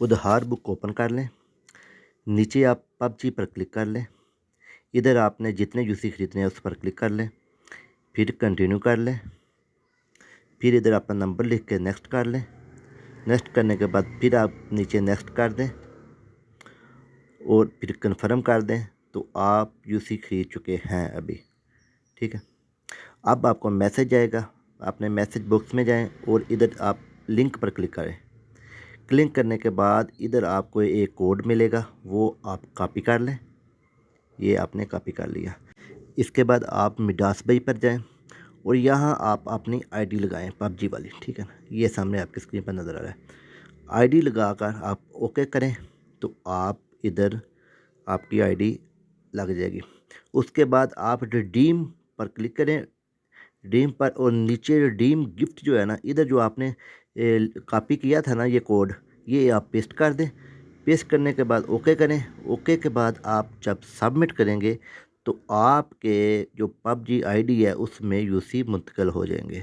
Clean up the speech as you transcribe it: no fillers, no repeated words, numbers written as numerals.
ادھار بک open کر لیں، نیچے آپ پب جی پر کلک کر لیں، ادھر آپ نے جتنے یو سی خریدنے ہیں اس پر کلک کر لیں، پھر کنٹینیو کر لیں، پھر ادھر اپنا نمبر لکھ کے نیکسٹ کر لیں، نیکسٹ کرنے کے بعد پھر آپ نیچے نیکسٹ کر دیں اور پھر کنفرم کر دیں، تو آپ یو سی خرید چکے ہیں ابھی، ٹھیک ہے۔ اب آپ کو میسج آئے گا، اپنے میسج باکس میں جائیں اور ادھر آپ لنک پر کلک کریں، کلک کرنے کے بعد ادھر آپ کو ایک کوڈ ملے گا، وہ آپ کاپی کر لیں، یہ آپ نے کاپی کر لیا۔ اس کے بعد آپ مڈاس بائی پر جائیں اور یہاں آپ اپنی آئی ڈی لگائیں پب جی والی، ٹھیک ہے نا، یہ سامنے آپ کی اسکرین پر نظر آ رہا ہے۔ آئی ڈی لگا کر آپ اوکے کریں تو آپ ادھر آپ کی آئی ڈی لگ جائے گی۔ اس کے بعد آپ ریڈیم پر کلک کریں، ریڈیم پر، اور نیچے ریڈیم گفٹ جو ہے نا، ادھر جو آپ نے کاپی کیا تھا نا یہ کوڈ، یہ آپ پیسٹ کر دیں۔ پیسٹ کرنے کے بعد اوکے کریں، اوکے کے بعد آپ جب سبمٹ کریں گے تو آپ کے جو پب جی آئی ڈی ہے اس میں یو سی منتقل ہو جائیں گے۔